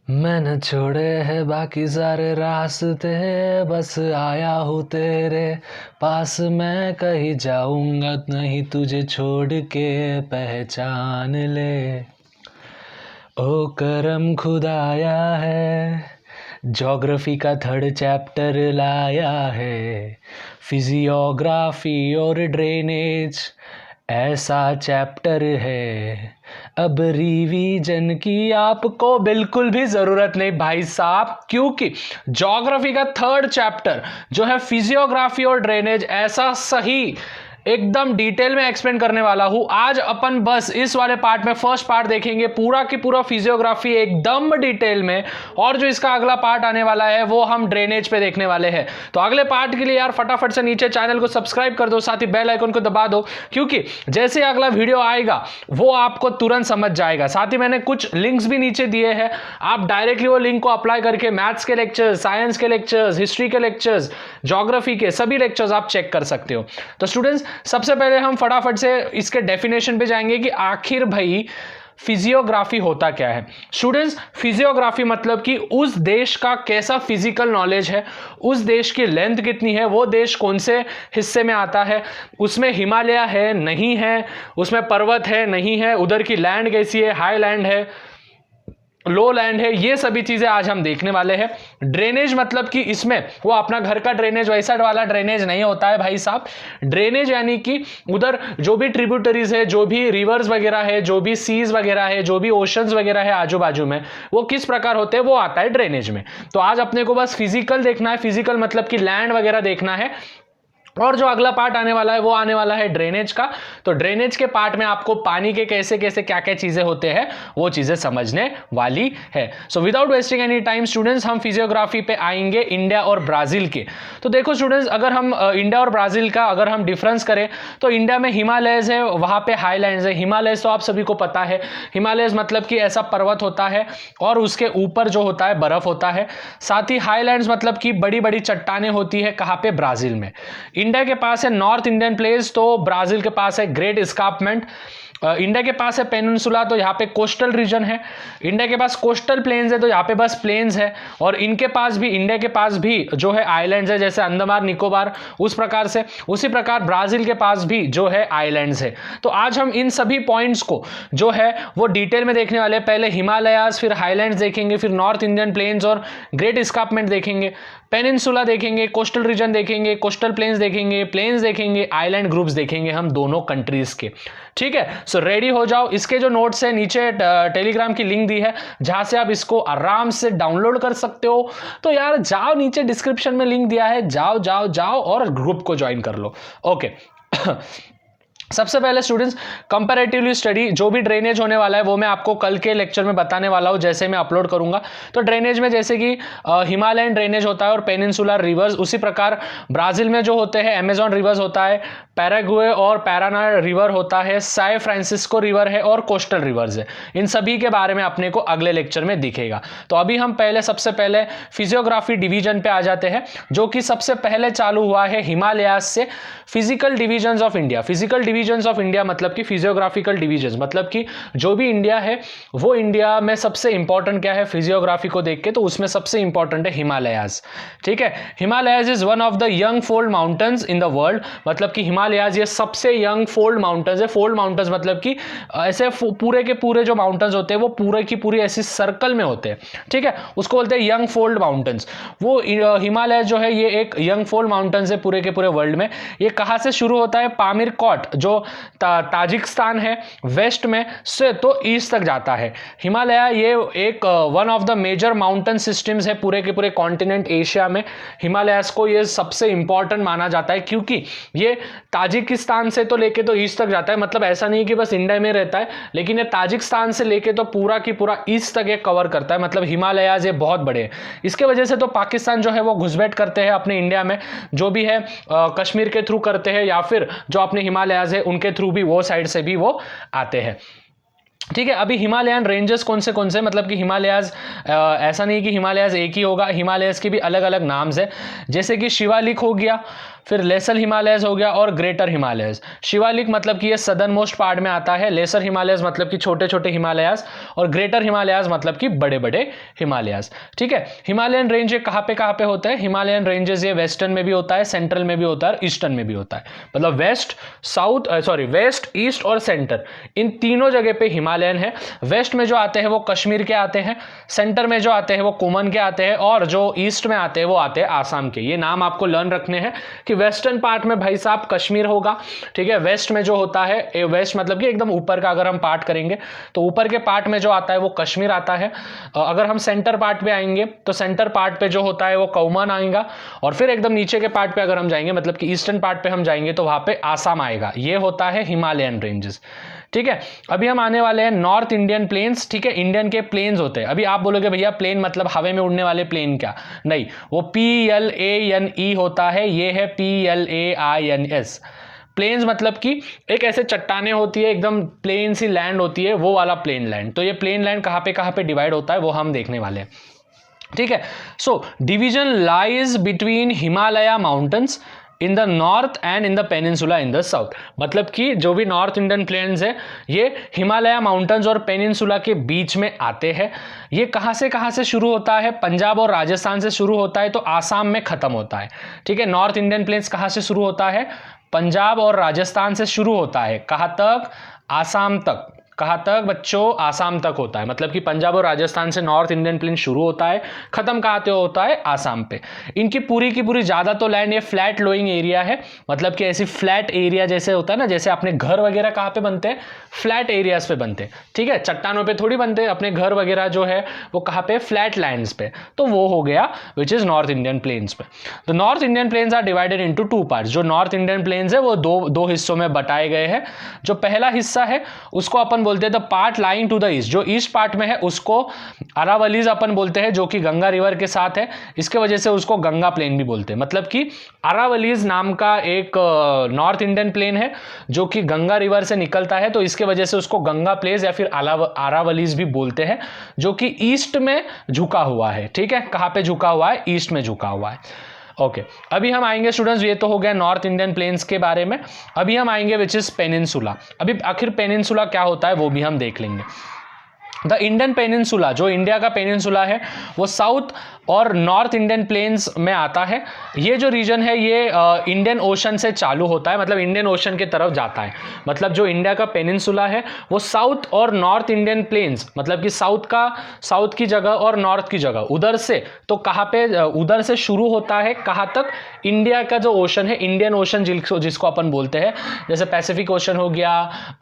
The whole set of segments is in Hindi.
मैं न छोड़े हैं बाकी सारे रास्ते, बस आया हूँ तेरे पास। मैं कहीं जाऊंगा नहीं तुझे छोड़ के, पहचान ले। ओ करम खुदाया है, ज्योग्राफी का 3rd चैप्टर लाया है। फिजियोग्राफी और ड्रेनेज ऐसा चैप्टर है, अब रिवीजन की आपको बिल्कुल भी ज़रूरत नहीं भाई साहब, क्योंकि ज्योग्राफी का 3rd चैप्टर जो है फिजियोग्राफी और ड्रेनेज ऐसा सही एकदम डिटेल में एक्सप्लेन करने वाला हूं। आज अपन बस इस वाले पार्ट में फर्स्ट पार्ट देखेंगे, पूरा की पूरा फिजियोग्राफी एकदम डिटेल में, और जो इसका अगला पार्ट आने वाला है वो हम ड्रेनेज पे देखने वाले हैं। तो अगले पार्ट के लिए यार फटाफट से नीचे चैनल को सब्सक्राइब कर दो, साथ ही बेल आइकन को दबा दो, क्योंकि जैसे अगला वीडियो आएगा वो आपको तुरंत समझ जाएगा। साथ ही मैंने कुछ लिंक्स भी नीचे दिए हैं, आप डायरेक्टली वो लिंक को अप्लाई करके मैथ्स के लेक्चर्स, साइंस के लेक्चर्स, हिस्ट्री के लेक्चर्स, ज्योग्राफी के सभी लेक्चर्स आप चेक कर सकते हो। तो स्टूडेंट्स, सबसे पहले हम फटाफट से इसके डेफिनेशन पे जाएंगे कि आखिर भाई फिजियोग्राफी होता क्या है। स्टूडेंट्स, फिजियोग्राफी मतलब कि उस देश का कैसा फिजिकल नॉलेज है, उस देश की लेंथ कितनी है, वो देश कौन से हिस्से में आता है, उसमें हिमालय है नहीं है, उसमें पर्वत है नहीं है, उधर की लैंड कैसी है, हाई लैंड है, लो लैंड है, ये सभी चीजें आज हम देखने वाले हैं। ड्रेनेज मतलब कि इसमें वो अपना घर का ड्रेनेज वैसा वाला ड्रेनेज नहीं होता है भाई साहब। ड्रेनेज यानी कि उधर जो भी ट्रिब्यूटरीज है, जो भी रिवर्स वगैरह है, जो भी सीज वगैरह है, जो भी ओशंस वगैरह है आजू बाजू में, वो किस प्रकार होते हैं वो आता है ड्रेनेज में। तो आज अपने को बस फिजिकल देखना है, फिजिकल मतलब कि लैंड वगैरह देखना है, और जो अगला पार्ट आने वाला है वो आने वाला है ड्रेनेज का। तो ड्रेनेज के पार्ट में आपको पानी के कैसे कैसे क्या क्या चीजें होते हैं वो चीजें समझने वाली है। So without wasting any time students, हम फिजियोग्राफी पे आएंगे इंडिया और ब्राजील के। तो देखो स्टूडेंट्स, अगर हम इंडिया और ब्राजील का अगर हम डिफरेंस करें तो इंडिया में हिमालयज है, वहां पे हाईलैंड्स है। हिमालयज तो आप सभी को पता है, हिमालयज मतलब कि ऐसा पर्वत होता है और उसके ऊपर जो होता है बर्फ होता है। साथ ही हाईलैंड्स मतलब कि बड़ी बड़ी चट्टानें होती है, कहां पे, ब्राजील में। इंडिया के पास है नॉर्थ इंडियन प्लेस, तो ब्राजील के पास है ग्रेट एस्कार्पमेंट। इंडिया के पास है पेनिनसुला, तो यहाँ पे कोस्टल रीजन है। इंडिया के पास कोस्टल प्लेन्स है, तो यहाँ पे बस प्लेन्स है। और इनके पास भी, इंडिया के पास भी जो है आइलैंड्स है, जैसे अंडमान निकोबार, उस प्रकार से उसी प्रकार ब्राजील के पास भी जो है आइलैंड्स है। तो आज हम इन सभी पॉइंट्स को जो है वो डिटेल में देखने वाले हैं। पहले हिमालयाज, फिर हाईलैंड्स देखेंगे, फिर नॉर्थ इंडियन प्लेन्स और ग्रेट एस्कार्पमेंट देखेंगे, पेनिनसुला देखेंगे, कोस्टल रीजन देखेंगे, कोस्टल प्लेन्स देखेंगे, आइलैंड ग्रुप्स देखेंगे हम दोनों कंट्रीज के। ठीक है, सो रेडी हो जाओ। इसके जो नोट्स है नीचे टेलीग्राम की लिंक दी है, जहां से आप इसको आराम से डाउनलोड कर सकते हो। तो यार जाओ, नीचे डिस्क्रिप्शन में लिंक दिया है, जाओ जाओ जाओ और ग्रुप को ज्वाइन कर लो। ओके सबसे पहले स्टूडेंट्स, कंपैरेटिवली स्टडी, जो भी ड्रेनेज होने वाला है वो मैं आपको कल के लेक्चर में बताने वाला हूं, जैसे मैं अपलोड करूंगा। तो ड्रेनेज में जैसे कि हिमालयन ड्रेनेज होता है और पेनिनसुलर रिवर्स, उसी प्रकार ब्राजील में जो होते हैं अमेजॉन रिवर्स होता है, पैराग्वे और पैराना रिवर होता है, साई फ्रांसिस्को रिवर है और कोस्टल रिवर्स है। इन सभी के बारे में अपने को अगले लेक्चर में दिखेगा। तो अभी हम सबसे पहले फिजियोग्राफी डिवीजन पे आ जाते हैं, जो कि सबसे पहले चालू हुआ है हिमालयाज से। Physical division of India, physical division of India मतलब कि फिजियोग्राफिकल डिवीजन मतलब कि जो भी इंडिया है वो इंडिया में सबसे इंपॉर्टेंट क्या है फिजियोग्राफी को देख के, तो उसमें सबसे इंपॉर्टेंट है हिमालयाज। ठीक है, Himalayas is one of the young fold mountains in the world, मतलब कि हिमालयाज ये सबसे यंग फोल्ड माउंटेन्स है। फोल्ड माउंटेन्स मतलब कि ऐसे पूरे के पूरे जो माउंटेन्स होते हैं वो पूरे की पूरी ऐसी सर्कल में होते हैं। ठीक है, उसको बोलते हैं यंग फोल्ड माउंटेन्स। वो हिमालय जो है ये एक यंग फोल्ड माउंटेन्स है पूरे के पूरे वर्ल्ड में। ये कहां से शुरू होता है, पामीर कोट जो ताजिकिस्तान है वेस्ट में से तो ईस्ट तक जाता है। हिमालय ये एक one of the major mountain systems है पूरे के पूरे कॉन्टिनेंट एशिया में। हिमालयास को ये सबसे इंपॉर्टेंट माना जाता है, क्योंकि ये ताजिकिस्तान से तो लेके तो ईस्ट तक जाता है। मतलब ऐसा नहीं कि बस इंडिया में रहता है, लेकिन ये ताजिकिस्तान से लेके तो पूरा की पूरा ईस्ट तक ये कवर करता है। मतलब हिमालयाज ये बहुत बड़े हैं। इसके वजह से तो पाकिस्तान जो है वो घुसपैठ करते हैं अपने इंडिया में, जो भी है कश्मीर के थ्रू करते हैं, या फिर जो अपने हिमालयाज है उनके थ्रू भी वो साइड से भी वो आते हैं। ठीक है, अभी हिमालयन रेंजेस कौन से, मतलब कि हिमालयाज ऐसा नहीं कि हिमालयाज एक ही होगा, हिमालयाज के भी अलग अलग नाम्स है। जैसे कि शिवालिक हो गया, फिर लेसर हिमालयस हो गया और ग्रेटर हिमालयस। शिवालिक मतलब कि ये सदर्न मोस्ट पार्ट में आता है, लेसर हिमालयस मतलब कि छोटे छोटे हिमालयास, और ग्रेटर हिमालयास मतलब कि बड़े बड़े हिमालयास। ठीक है, हिमालयन रेंज ये कहाँ पे होते हैं? हिमालयन रेंजेस ये वेस्टर्न में भी होता है, सेंट्रल में भी होता है, ईस्टर्न में भी होता है। मतलब वेस्ट ईस्ट और सेंटर, इन तीनों जगह पे हिमालयन है। वेस्ट में जो आते हैं वो कश्मीर के आते हैं, सेंटर में जो आते हैं वो कुमन के आते हैं, और जो ईस्ट में आते हैं वो आते हैं आसाम के। ये नाम आपको लर्न रखने हैं कि वेस्टर्न पार्ट में भाई साहब कश्मीर होगा। ठीक है, वेस्ट में जो होता है, वेस्ट मतलब कि एकदम ऊपर का अगर हम पार्ट करेंगे तो ऊपर के पार्ट में जो आता है वो कश्मीर आता है। अगर हम सेंटर पार्ट पे आएंगे तो सेंटर पार्ट पे जो होता है वो कौमान आएगा, और फिर एकदम नीचे के पार्ट पे अगर हम जाएंगे मतलब कि ईस्टर्न पार्ट पे हम जाएंगे तो वहां पे आसाम आएगा। ये होता है हिमालयन रेंजेस। ठीक है, अभी हम आने वाले हैं नॉर्थ इंडियन प्लेन्स। ठीक है, इंडियन के प्लेन्स होते हैं। अभी आप बोलोगे भैया प्लेन मतलब हवा में उड़ने वाले प्लेन क्या? नहीं, वो PLANE होता है, ये है PLAINS। प्लेन्स मतलब कि एक ऐसे चट्टाने होती है, एकदम प्लेन सी लैंड होती है, वो वाला प्लेन लैंड। तो ये प्लेन लैंड कहाँ पे डिवाइड होता है वो हम देखने वाले हैं। ठीक है, so division lies between Himalaya mountains in the north and in the peninsula in the south. मतलब कि जो भी नॉर्थ इंडियन प्लेन्स है ये हिमालय माउंटेन्स और पेनिनसुला के बीच में आते हैं। ये कहाँ से शुरू होता है? पंजाब और राजस्थान से शुरू होता है तो आसाम में खत्म होता है। ठीक है, नॉर्थ इंडियन प्लेन्स कहाँ से शुरू होता है? पंजाब और राजस्थान से शुरू होता है। कहाँ तक? आसाम तक। कहाँ तक बच्चों? आसाम तक होता है। मतलब कि पंजाब और राजस्थान से नॉर्थ इंडियन प्लेन शुरू होता है, खत्म कहाँ पे होता है? आसाम पे। इनकी पूरी की पूरी ज़्यादा तो लैंड ये फ्लैट लोइंग एरिया है। मतलब कि ऐसी फ्लैट एरिया जैसे होता है ना, जैसे अपने घर वगैरह कहाँ पे बनते हैं? फ्लैट एरियाज पे बनते हैं। ठीक है, चट्टानों पे थोड़ी बनते हैं अपने घर वगैरह, जो है वो कहाँ पे? फ्लैट लैंड्स पे। तो वो हो गया which is north Indian plains पे। तो north Indian plains are divided into two parts. जो नॉर्थ इंडियन प्लेन्स है वो दो हिस्सों में बटाए गए हैं। जो पहला हिस्सा है उसको अपन बोलते हैं the part lying to the east. जो ईस्ट पार्ट में है उसको अरावलीज अपन बोलते हैं, जो कि गंगा रिवर के साथ है, इसके वजह से उसको गंगा प्लेन भी बोलते हैं। मतलब कि अरावलीज नाम का एक नॉर्थ इंडियन प्लेन है जो कि गंगा रिवर से निकलता है, तो इसके वजह से उसको गंगा प्लेस या फिर अरावलीज भी बोलते हैं, जो कि ईस्ट में झुका हुआ है। ठीक है, कहां पे झुका हुआ है? ईस्ट में झुका हुआ है। ओके, अभी हम आएंगे स्टूडेंट्स, ये तो हो गया नॉर्थ इंडियन प्लेन्स के बारे में। अभी हम आएंगे विच इज पेनिनसुला। अभी आखिर पेनिनसुला क्या होता है वो भी हम देख लेंगे। द इंडियन पेनिनसुला, जो इंडिया का पेनिनसुला है वो साउथ और नॉर्थ इंडियन प्लेन्स में आता है। ये जो रीजन है ये इंडियन ओशन से चालू होता है, मतलब इंडियन ओशन की तरफ जाता है। मतलब जो इंडिया का पेनिनसुला है वो साउथ और नॉर्थ इंडियन प्लेन्स, मतलब कि साउथ की जगह और नॉर्थ की जगह, उधर से तो कहाँ पे? उधर से शुरू होता है कहाँ तक? इंडिया का जो ओशन है, इंडियन ओशन जिसको अपन बोलते हैं, जैसे पैसिफिक ओशन हो गया,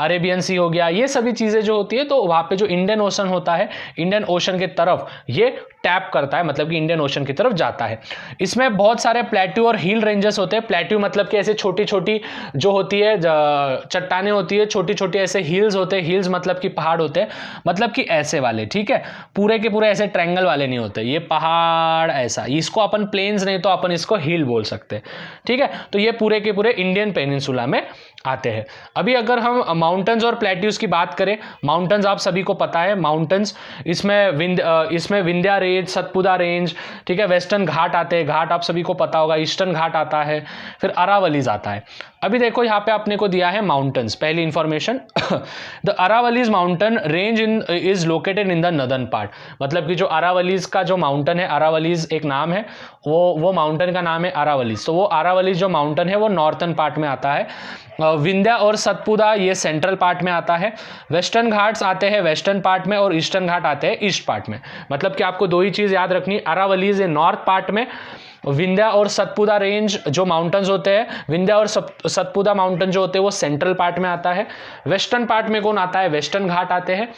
अरेबियन सी हो गया, ये सभी चीज़ें जो होती है, तो वहाँ पे जो इंडियन ओशन होता है, इंडियन ओशन की तरफ ये टैप करता है, मतलब कि इंडियन ओशन की तरफ जाता है। इसमें बहुत सारे प्लेट्यू और हिल रेंजेस होते हैं। प्लेट्यू मतलब कि ऐसे छोटी छोटी जो होती है चट्टानें होती है, छोटी छोटी ऐसे हिल्स होते हैं। हिल्स मतलब कि पहाड़ होते हैं, मतलब कि ऐसे वाले। ठीक है, पूरे के पूरे ऐसे ट्रायंगल वाले नहीं होते, ये पहाड़ ऐसा, इसको अपन प्लेन्स नहीं तो अपन इसको हिल बोल सकते हैं। ठीक है, तो ये पूरे के पूरे इंडियन पेनिनसुला में आते हैं। अभी अगर हम माउंटेन्स और प्लेट्यूज की बात करें, माउंटेन्स आप सभी को पता है, माउंटेन्स इसमें विंध्या रेंज, सतपुड़ा रेंज, ठीक है, वेस्टर्न घाट आते हैं, घाट आप सभी को पता होगा, ईस्टर्न घाट आता है, फिर अरावलीज आता है। अभी देखो यहाँ पे आपने को दिया है माउंटेन्स, पहली information the Aravallis mountain range is located in the northern part. मतलब कि जो अरावलीज का जो माउंटेन है, अरावलीज एक नाम है, वो माउंटेन का नाम है अरावलीज। तो वो अरावलीज जो माउंटेन है वो नॉर्थन पार्ट में आता है। विंध्या और सतपुड़ा ये सेंट्रल पार्ट में आता है। वेस्टर्न घाट्स आते हैं वेस्टर्न पार्ट में और ईस्टर्न घाट आते हैं ईस्ट पार्ट में। मतलब कि आपको दो ही चीज़ याद रखनी, अरावलीज नॉर्थ पार्ट में, विंध्या और सतपुड़ा रेंज जो माउंटेन्स होते हैं, विंध्या और सतपुड़ा माउंटेन जो होते हैं वो सेंट्रल पार्ट में आता है। वेस्टर्न पार्ट में कौन आता है? वेस्टर्न घाट आते हैं,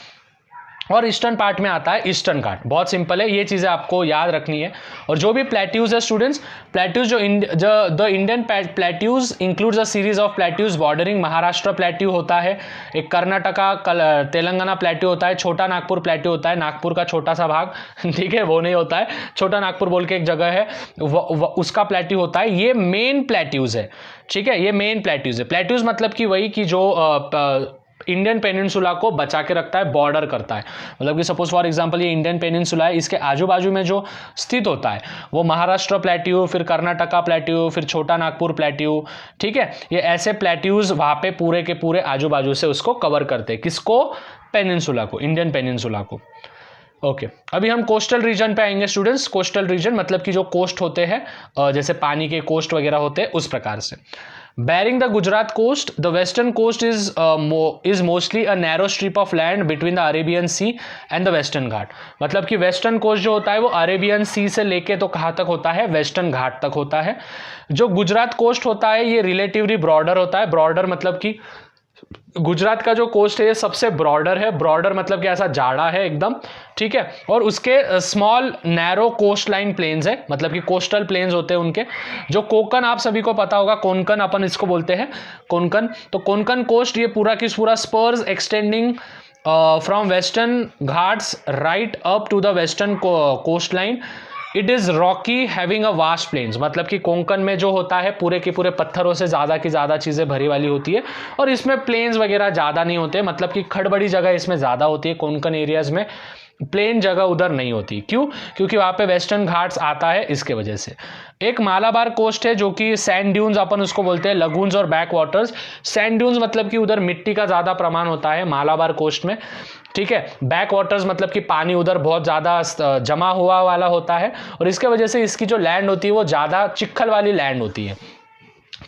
और ईस्टर्न पार्ट में आता है ईस्टर्न घाट। बहुत सिंपल है, ये चीज़ें आपको याद रखनी है। और जो भी प्लेट्यूज है students, plateaus the Indian plateaus includes a series of plateaus bordering. Maharashtra plateau होता है, एक कर्नाटका तेलंगाना प्लेट्यू होता है, छोटा नागपुर प्लेट्यू होता है, नागपुर का छोटा सा भाग, ठीक है, वो नहीं होता है, छोटा नागपुर बोल के एक जगह है, उसका प्लेट्यू होता है। ये मेन प्लेट्यूज है, ठीक है, ये मेन प्लेट्यूज है। प्लेट्यूज मतलब कि वही कि जो इंडियन पेनिनसुला को बचा के रखता है, बॉर्डर करता है। मतलब कि सपोज फॉर एग्जांपल ये इंडियन पेनिनसुला है, इसके आजू बाजू में जो स्थित होता है वो महाराष्ट्र प्लेट्यू, फिर कर्नाटका प्लेट्यू, फिर छोटा नागपुर प्लेट्यू, ठीक है, ये ऐसे प्लेट्यूज वहाँ पे पूरे के पूरे आजू बाजू से उसको कवर करते हैं। किसको? पेनिनसुला को, इंडियन पेनिनसुला को। ओके अभी हम कोस्टल रीजन पे आएंगे स्टूडेंट्स। कोस्टल रीजन मतलब कि जो कोस्ट होते हैं, जैसे पानी के कोस्ट वगैरह होते हैं, उस प्रकार से। Bearing the Gujarat coast, the western coast is mostly a narrow strip of land between the Arabian Sea and the Western Ghat। मतलब कि वेस्टर्न कोस्ट जो होता है वो अरेबियन सी से लेके तो कहाँ तक होता है? वेस्टर्न घाट तक होता है। जो गुजरात कोस्ट होता है ये रिलेटिवली ब्रॉडर होता है। ब्रॉडर मतलब कि गुजरात का जो कोस्ट है ये सबसे ब्रॉडर है। ब्रॉडर मतलब कि ऐसा जाड़ा है एकदम, ठीक है, और उसके small narrow coast line plains है, मतलब कि कोस्टल प्लेन्स होते हैं उनके। जो कोंकण आप सभी को पता होगा, कोंकण अपन इसको बोलते हैं, कोंकण। तो कोंकण कोस्ट ये पूरा की पूरा spurs extending from western ghats right up to the western coast line. It is rocky having a vast plains. मतलब कि कोंकण में जो होता है पूरे के पूरे पत्थरों से ज़्यादा की ज़्यादा चीज़ें भरी वाली होती है, और इसमें प्लेन्स वगैरह ज़्यादा नहीं होते। मतलब कि खड़बड़ी जगह इसमें ज़्यादा होती है, कोंकण एरियाज़ में प्लेन जगह उधर नहीं होती। क्यों? क्योंकि वहाँ पे वेस्टर्न घाट्स आता है, इसके वजह से। एक मालाबार कोस्ट है जो कि सैंड ड्यून्स अपन उसको बोलते हैं, लगून्स और बैक वाटर्स। सैंड ड्यून्स मतलब कि उधर मिट्टी का ज़्यादा प्रमाण होता है मालाबार कोस्ट में, ठीक है। बैक वाटर्स मतलब कि पानी उधर बहुत ज़्यादा जमा हुआ वाला होता है, और इसके वजह से इसकी जो लैंड होती है वो ज़्यादा चिखल वाली लैंड होती है।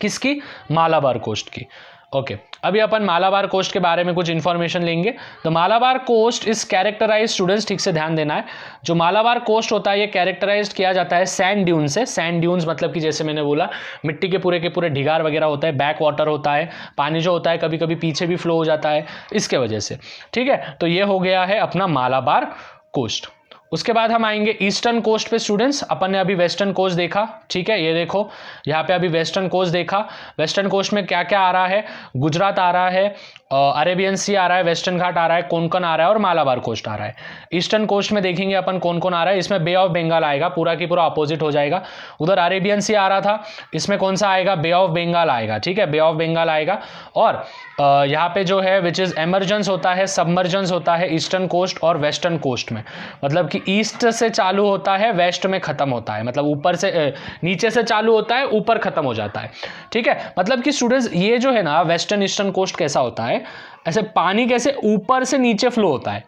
किसकी? मालाबार कोस्ट की। ओके अभी अपन मालाबार कोस्ट के बारे में कुछ इंफॉर्मेशन लेंगे। तो Malabar coast is characterise, students ठीक से ध्यान देना है, जो मालाबार कोस्ट होता है ये कैरेक्टराइज किया जाता है सैंड ड्यून से। सैंड ड्यून्स मतलब कि जैसे मैंने बोला मिट्टी के पूरे ढिगार वगैरह होता है, बैक वाटर होता है, पानी जो होता है कभी कभी पीछे भी फ्लो हो जाता है इसके वजह से, ठीक है। तो ये हो गया है अपना मालाबार कोस्ट। उसके बाद हम आएंगे ईस्टर्न कोस्ट पे स्टूडेंट्स। अपन ने अभी वेस्टर्न कोस्ट देखा, ठीक है, ये देखो यहाँ पे अभी वेस्टर्न कोस्ट देखा। वेस्टर्न कोस्ट में क्या क्या आ रहा है? गुजरात आ रहा है, अरेबियन सी आ रहा है, वेस्टर्न घाट आ रहा है, कोंकण आ रहा है और मालाबार कोस्ट आ रहा है। ईस्टर्न कोस्ट में देखेंगे अपन कौन कौन आ रहा है, इसमें बे ऑफ बंगाल आएगा, पूरा की पूरा अपोजिट हो जाएगा। उधर अरेबियन सी आ रहा था, इसमें कौन सा आएगा? बे ऑफ बंगाल आएगा, ठीक है, बे ऑफ बंगाल आएगा। और यहाँ पे जो है विच इज एमरजेंस होता है, सबमर्जेंस होता है ईस्टर्न कोस्ट और वेस्टर्न कोस्ट में। मतलब कि ईस्ट से चालू होता है, वेस्ट में खत्म होता है, मतलब ऊपर से नीचे से चालू होता है, ऊपर खत्म हो जाता है, ठीक है। मतलब कि स्टूडेंट्स ये जो है ना वेस्टर्न ईस्टर्न कोस्ट कैसा होता है, ऐसे पानी कैसे ऊपर से नीचे फ्लो होता है,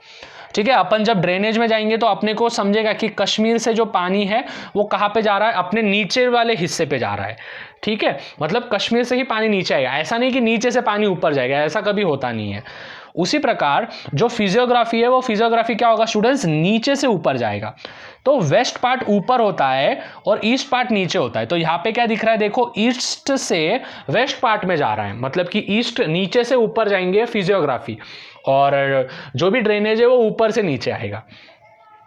ठीक है। अपन जब ड्रेनेज में जाएंगे तो अपने को समझेगा कि कश्मीर से जो पानी है वो कहाँ पे जा रहा है? अपने नीचे वाले हिस्से पे जा रहा है, ठीक है। मतलब कश्मीर से ही पानी नीचे आएगा, ऐसा नहीं कि नीचे से पानी ऊपर जाएगा, ऐसा कभी होता नहीं है। उसी प्रकार जो फिजियोग्राफी है वो फिजियोग्राफी क्या होगा स्टूडेंट्स? नीचे से ऊपर जाएगा। तो वेस्ट पार्ट ऊपर होता है और ईस्ट पार्ट नीचे होता है। तो यहाँ पे क्या दिख रहा है? देखो ईस्ट से वेस्ट पार्ट में जा रहा है, मतलब कि ईस्ट नीचे से ऊपर जाएंगे फिजियोग्राफी, और जो भी ड्रेनेज है वो ऊपर से नीचे आएगा।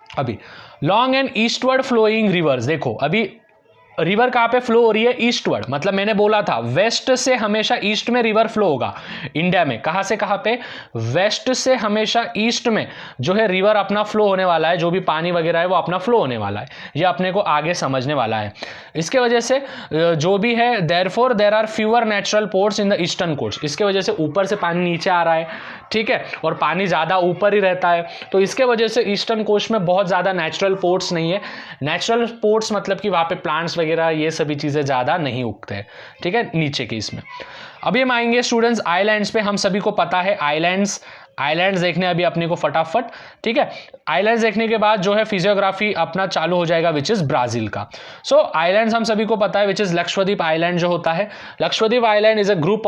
अभी long and eastward flowing rivers, देखो अभी रिवर कहाँ पे फ्लो हो रही है? ईस्टवर्ड। मतलब मैंने बोला था वेस्ट से हमेशा ईस्ट में रिवर फ्लो होगा इंडिया में। कहाँ से कहाँ पे? वेस्ट से हमेशा ईस्ट में जो है रिवर अपना फ्लो होने वाला है, जो भी पानी वगैरह है वो अपना फ्लो होने वाला है। ये अपने को आगे समझने वाला है। इसके वजह से जो भी है therefore there are fewer natural ports in the eastern coast. इसके वजह से ऊपर से पानी नीचे आ रहा है, ठीक है, और पानी ज़्यादा ऊपर ही रहता है, तो इसके वजह से ईस्टर्न कोस्ट में बहुत ज़्यादा नेचुरल पोर्ट्स नहीं है। नेचुरल पोर्ट्स मतलब कि वहाँ पे प्लांट्स वगैरह ये सभी चीज़ें ज़्यादा नहीं उगते हैं, ठीक है, नीचे के इसमें। अभी हम आएंगे स्टूडेंट्स आइलैंड्स पे। हम सभी को पता है आइलैंड्स देखने अभी अपने को फटाफट, ठीक है। आइलैंड्स देखने के बाद जो है फिजियोग्राफी अपना चालू हो जाएगा विच इज ब्राजील का। सो आइलैंड्स हम सभी को पता है विच इज लक्षद्वीप आइलैंड जो होता है। Lakshadweep island is a group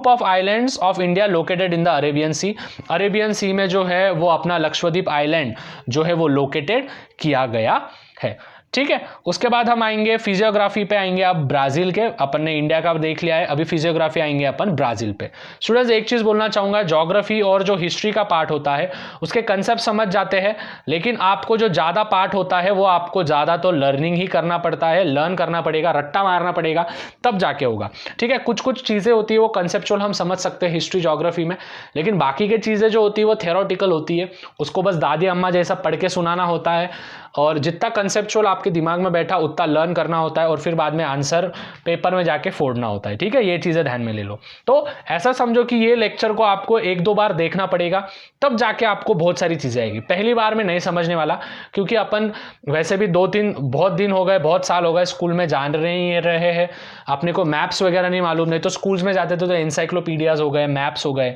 of islands of India located in the Arabian sea. Arabian sea में जो है वो अपना लक्षद्वीप आइलैंड जो है वो लोकेटेड किया गया है, ठीक है। उसके बाद हम आएंगे फिजियोग्राफी पे, आएंगे अब ब्राजील के। अपन ने इंडिया का देख लिया है, अभी फिजियोग्राफी आएंगे अपन ब्राजील पे। स्टूडेंट्स एक चीज बोलना चाहूंगा, ज्योग्राफी और जो हिस्ट्री का पार्ट होता है उसके कंसेप्ट समझ जाते हैं, लेकिन आपको जो ज्यादा पार्ट होता है वो आपको ज्यादा तो लर्निंग ही करना पड़ता है, लर्न करना पड़ेगा, रट्टा मारना पड़ेगा, तब जाके होगा, ठीक है। कुछ कुछ चीजें होती है वो कंसेप्चुअल हम समझ सकते हैं हिस्ट्री ज्योग्राफी में, लेकिन बाकी की चीजें जो होती है वो थ्योरेटिकल होती है, उसको बस दादी अम्मा जैसा पढ़ के सुनाना होता है। और जितना कंसेप्चुअल आपके दिमाग में बैठा उतना लर्न करना होता है और फिर बाद में आंसर पेपर में जाके फोड़ना होता है, ठीक है, ये चीज़ें ध्यान में ले लो। तो ऐसा समझो कि ये लेक्चर को आपको 1-2 बार देखना पड़ेगा, तब जाके आपको बहुत सारी चीज़ें आएगी। पहली बार में नहीं समझने वाला, क्योंकि अपन वैसे भी 2-3 बहुत दिन हो गए, बहुत साल हो गए स्कूल में जान रहे हैं, अपने को मैप्स वगैरह नहीं मालूम, नहीं तो स्कूल्स में जाते थे तो एनसाइक्लोपीडियाज हो गए, मैप्स हो गए,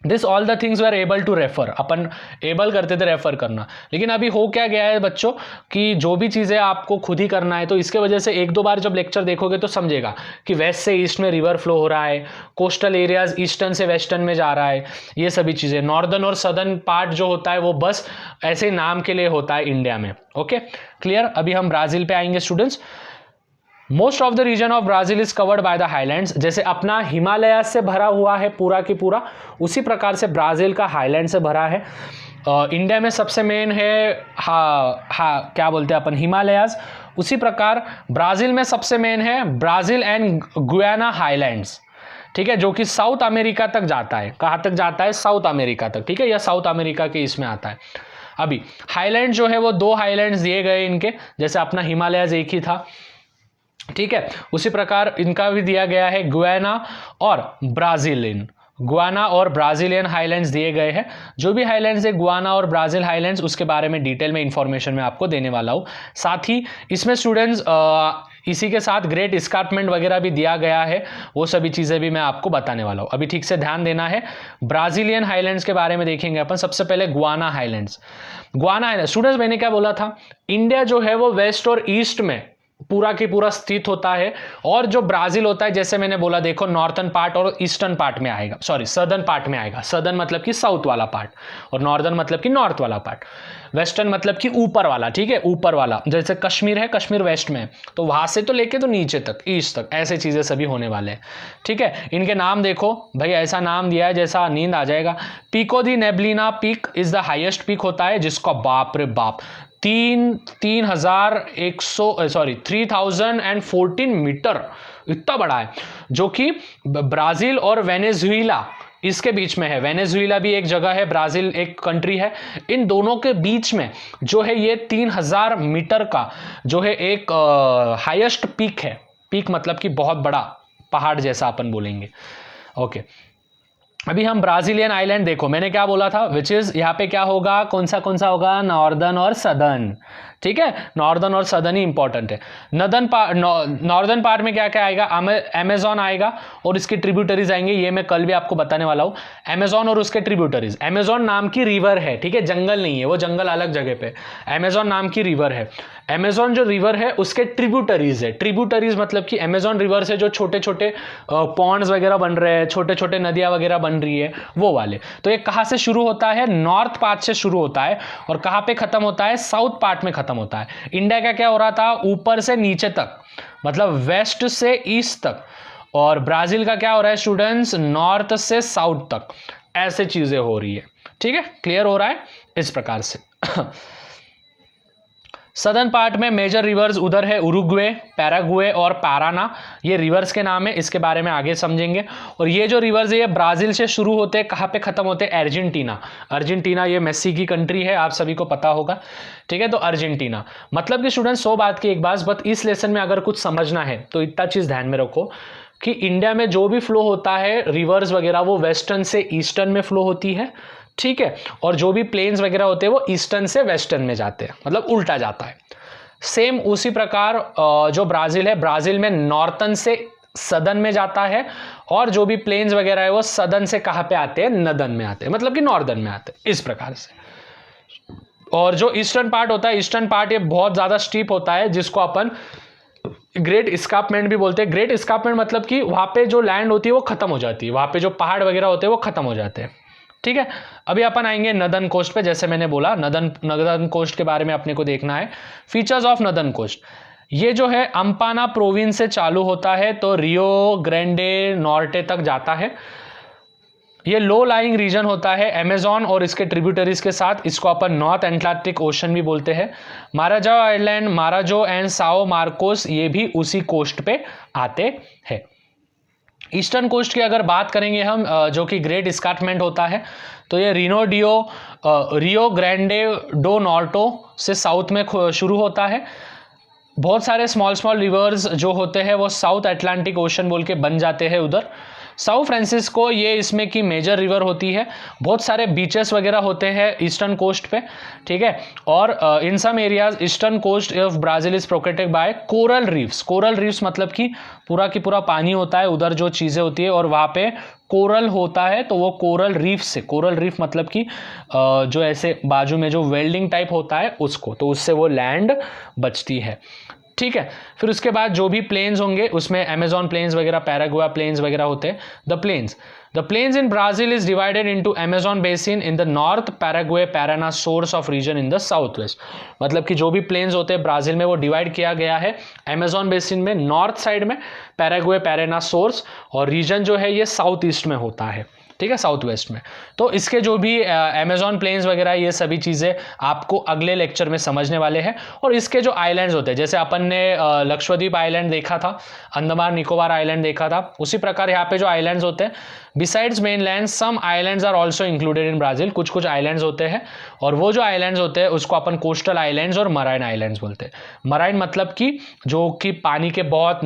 this all the things we are able to refer, अपन एबल करते थे रेफर करना। लेकिन अभी हो क्या गया है बच्चों कि जो भी चीज़ें आपको खुद ही करना है, तो इसके वजह से 1-2 बार जब लेक्चर देखोगे तो समझेगा कि वेस्ट से ईस्ट में रिवर फ्लो हो रहा है, कोस्टल एरियाज ईस्टर्न से वेस्टर्न में जा रहा है, ये सभी चीज़ें। नॉर्दर्न और सदर्न पार्ट जो होता है वो बस ऐसे नाम के लिए होता है इंडिया में। Okay, clear. अभी हम ब्राज़ील पे आएंगे students. Most of the region of Brazil is covered by the highlands. जैसे अपना हिमालय से भरा हुआ है पूरा की पूरा, उसी प्रकार से ब्राज़ील का हाईलैंड से भरा है। इंडिया में सबसे मेन है क्या बोलते हैं अपन, हिमालयाज। उसी प्रकार ब्राज़ील में सबसे मेन है ब्राज़ील एंड गुयाना हाईलैंड्स, ठीक है, जो कि साउथ अमेरिका तक जाता है। कहाँ तक जाता है? साउथ अमेरिका तक, ठीक है, या साउथ अमेरिका के इसमें आता है। अभी हाईलैंड जो है वो 2 हाईलैंड्स दिए गए इनके, जैसे अपना हिमालयाज एक ही था, ठीक है, उसी प्रकार इनका भी दिया गया है गुयाना और ब्राजीलियन, गुयाना और ब्राजीलियन हाईलैंड्स दिए गए हैं। जो भी हाईलैंड्स है गुयाना और ब्राज़ील हाईलैंड्स, उसके बारे में डिटेल में इंफॉर्मेशन मैं आपको देने वाला हूँ। साथ ही इसमें स्टूडेंट्स इसी के साथ ग्रेट एस्कार्पमेंट वगैरह भी दिया गया है, वो सभी चीज़ें भी मैं आपको बताने वाला हूँ। अभी ठीक से ध्यान देना है। ब्राज़ीलियन हाईलैंड्स के बारे में देखेंगे अपन। सबसे पहले Guyana highlands. Guyana highland students, मैंने क्या बोला था, इंडिया जो है वो वेस्ट और ईस्ट में पूरा की पूरा स्थित होता है, और जो ब्राज़ील होता है जैसे मैंने बोला, देखो नॉर्थन पार्ट और ईस्टर्न पार्ट में आएगा, सॉरी सदर्न पार्ट में आएगा। सदर्न मतलब कि साउथ वाला पार्ट, और नॉर्दर्न मतलब कि नॉर्थ वाला पार्ट, वेस्टर्न मतलब कि ऊपर वाला, ठीक है, ऊपर वाला। जैसे कश्मीर है, कश्मीर वेस्ट में है, तो वहां से तो लेके तो नीचे तक, ईस्ट तक, ऐसे चीज़ें सभी होने वाले हैं, ठीक है। इनके नाम देखो भाई, ऐसा नाम दिया है जैसा नींद आ जाएगा। Pico da Neblina peak is the highest peak होता है, जिसका बाप रे बाप 3014 मीटर, इतना बड़ा है, जो कि ब्राज़ील और वेनेजुएला इसके बीच में है। वेनेजुएला भी एक जगह है, ब्राज़ील एक कंट्री है, इन दोनों के बीच में जो है ये 3000 मीटर का जो है एक हाईएस्ट पीक है। पीक मतलब कि बहुत बड़ा पहाड़ जैसा अपन बोलेंगे। ओके, अभी हम ब्राज़ीलियन आइलैंड देखो, मैंने क्या बोला था, विच इज यहाँ पे क्या होगा, कौन सा होगा, नॉर्दर्न और सदर्न, ठीक है, नॉर्दर्न और सदर्न ही इंपॉर्टेंट है। नॉर्दर्न पार्ट में क्या क्या आएगा, अमेजॉन आएगा और इसके ट्रिब्यूटरीज आएंगे, ये मैं कल भी आपको बताने वाला हूँ। अमेजॉन और उसके ट्रिब्यूटरीज, अमेजॉन नाम की रिवर है, ठीक है, जंगल नहीं है, वो जंगल अलग जगह पे, अमेजॉन नाम की रिवर है। अमेजॉन जो रिवर है उसके ट्रिब्यूटरीज है। ट्रिब्यूटरीज मतलब कि अमेजॉन रिवर से जो छोटे छोटे पॉन्ड्स वगैरह बन रहे हैं, छोटे छोटे नदियां वगैरह बन रही है, वो वाले। तो ये कहाँ से शुरू होता है, नॉर्थ पार्ट से शुरू होता है, और कहाँ पे खत्म होता है, साउथ पार्ट में खत्म होता है। इंडिया का क्या हो रहा था, ऊपर से नीचे तक, मतलब वेस्ट से ईस्ट तक, और ब्राज़ील का क्या हो रहा है स्टूडेंट्स, नॉर्थ से साउथ तक, ऐसे चीजें हो रही है, ठीक है, क्लियर हो रहा है इस प्रकार से। सदर्न पार्ट में मेजर रिवर्स उधर है, उरुग्वे, पैराग्वे और पाराना, ये रिवर्स के नाम है, इसके बारे में आगे समझेंगे। और ये जो रिवर्स है ये ब्राज़ील से शुरू होते हैं, कहाँ पे खत्म होते हैं, अर्जेंटीना। अर्जेंटीना ये मेसी की कंट्री है, आप सभी को पता होगा, ठीक है। तो अर्जेंटीना मतलब कि स्टूडेंट 100 बात की एक बात, बट इस लेसन में अगर कुछ समझना है तो इतना चीज़ ध्यान में रखो कि इंडिया में जो भी फ्लो होता है रिवर्स वगैरह, वो वेस्टर्न से ईस्टर्न में फ्लो होती है, ठीक है, और जो भी प्लेन्स वगैरह होते हैं वो ईस्टर्न से वेस्टर्न में जाते हैं, मतलब उल्टा जाता है। सेम उसी प्रकार जो ब्राज़ील है, ब्राज़ील में नॉर्थन से सदर्न में जाता है, और जो भी प्लेन्स वगैरह है वो सदर्न से कहाँ पे आते हैं, नदर्न में आते हैं, मतलब कि नॉर्दर्न में आते हैं, इस प्रकार से। और जो ईस्टर्न पार्ट होता है, ईस्टर्न पार्ट ये बहुत ज़्यादा स्टीप होता है, जिसको अपन ग्रेट एस्कार्पमेंट भी बोलते हैं। ग्रेट एस्कार्पमेंट मतलब कि वहाँ पे जो लैंड होती है वो खत्म हो जाती है, वहाँ पे जो पहाड़ वगैरह होते हैं वो खत्म हो जाते हैं, ठीक है। अभी अपन आएंगे नदर्न कोस्ट पे। जैसे मैंने बोला नदर्न कोस्ट के बारे में अपने को देखना है। फीचर्स ऑफ नदर्न कोस्ट, ये जो है अम्पाना प्रोविंस से चालू होता है तो रियो ग्रैंडे नॉर्टे तक जाता है। ये लो लाइंग रीजन होता है अमेजॉन और इसके ट्रिब्यूटरीज के साथ, इसको अपन नॉर्थ एटलांटिक ओशन भी बोलते हैं। माराजाओ आइलैंड, माराजो एंड साओ मार्कोस, ये भी उसी कोस्ट पे आते हैं। ईस्टर्न कोस्ट की अगर बात करेंगे हम, जो कि ग्रेट एस्कार्पमेंट होता है, तो ये रियो ग्रैंडे डो नॉर्टो से साउथ में शुरू होता है। बहुत सारे स्मॉल स्मॉल रिवर्स जो होते हैं वो साउथ अटलांटिक ओशन बोल के बन जाते हैं उधर। साउ फ्रांसिस्को ये इसमें की मेजर रिवर होती है। बहुत सारे बीचेस वगैरह होते हैं ईस्टर्न कोस्ट पे, ठीक है। और in some areas eastern coast of Brazil is protected by coral reefs. Coral reefs मतलब कि पूरा की पूरा पानी होता है उधर, जो चीज़ें होती है और वहाँ पे कोरल होता है, तो वो कोरल रीफ से, कोरल रीफ मतलब कि जो ऐसे बाजू में जो वेल्डिंग टाइप होता है उसको, तो उससे वो लैंड बचती है, ठीक है। फिर उसके बाद जो भी प्लेन्स होंगे उसमें अमेजॉन प्लेन्स वगैरह, पैराग्वा प्लेन्स वगैरह होते हैं। The plains in Brazil is divided into Amazon basin in the north, Paraguay Parana source of region in the south west. मतलब कि जो भी प्लेन्स होते हैं ब्राज़ील में वो डिवाइड किया गया है अमेजॉन बेसिन में, नॉर्थ साइड में पैराग्वे पैराना सोर्स, और रीजन जो है ये साउथ ईस्ट में होता है, ठीक है, साउथ वेस्ट में। तो इसके जो भी अमेजॉन प्लेन्स वगैरह ये सभी चीज़ें आपको अगले लेक्चर में समझने वाले हैं। और इसके जो आइलैंड्स होते हैं, जैसे अपन ने लक्षद्वीप आइलैंड देखा था, अंडमान निकोबार आइलैंड देखा था, उसी प्रकार यहाँ पे जो आइलैंड्स होते हैं, besides mainland some islands are also included in Brazil. कुछ कुछ आइलैंड्स होते हैं, और वो जो आइलैंड्स होते हैं उसको अपन कोस्टल आइलैंड्स और मराइन आइलैंड्स बोलते हैं। मराइन मतलब कि जो कि पानी के बहुत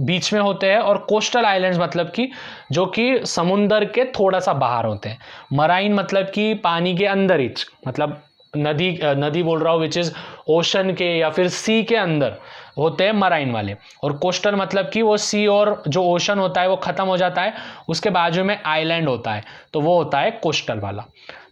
बीच में होते हैं, और कोस्टल आइलैंड्स मतलब कि जो कि समुंदर के थोड़ा सा बाहर होते हैं। मराइन मतलब कि पानी के अंदर ही, मतलब नदी बोल रहा हूँ, विच इज ओशन के या फिर सी के अंदर होते हैं मराइन वाले। और कोस्टल मतलब कि वो सी और जो ओशन होता है वो खत्म हो जाता है, उसके बाजू में आइलैंड होता है, तो वो होता है कोस्टल वाला,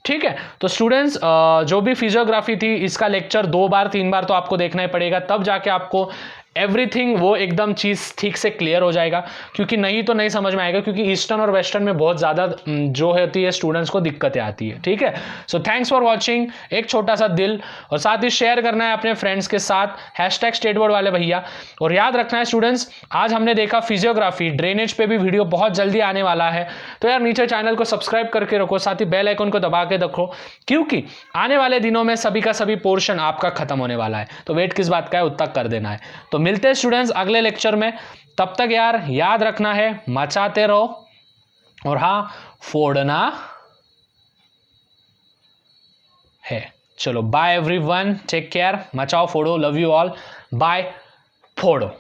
ठीक है। तो स्टूडेंट्स, जो भी फिजियोग्राफी थी इसका लेक्चर 2 बार 3 बार तो आपको देखना ही पड़ेगा, तब जाके आपको एवरीथिंग वो एकदम चीज़ ठीक से क्लियर हो जाएगा, क्योंकि नहीं तो नहीं समझ में आएगा, क्योंकि ईस्टर्न और वेस्टर्न में बहुत ज़्यादा जो होती है स्टूडेंट्स को दिक्कतें आती है, ठीक है। So thanks for watching. एक छोटा सा दिल, और साथ ही शेयर करना है अपने फ्रेंड्स के साथ, हैशटैग स्टेट बोर्ड वाले भैया। और याद रखना है स्टूडेंट्स, आज हमने देखा फिजियोग्राफी, ड्रेनेज पे भी वीडियो बहुत जल्दी आने वाला है, तो यार नीचे चैनल को सब्सक्राइब करके रखो, साथ ही बेल आइकन को दबा के रखो, क्योंकि आने वाले दिनों में सभी का सभी पोर्शन आपका खत्म होने वाला है, तो वेट किस बात का है, उतना कर देना है। तो मिलते हैं स्टूडेंट्स अगले लेक्चर में, तब तक यार याद रखना है, मचाते रहो, और हाँ, फोड़ना है। चलो बाय एवरीवन, टेक केयर, मचाओ फोड़ो, लव यू ऑल, बाय, फोड़ो।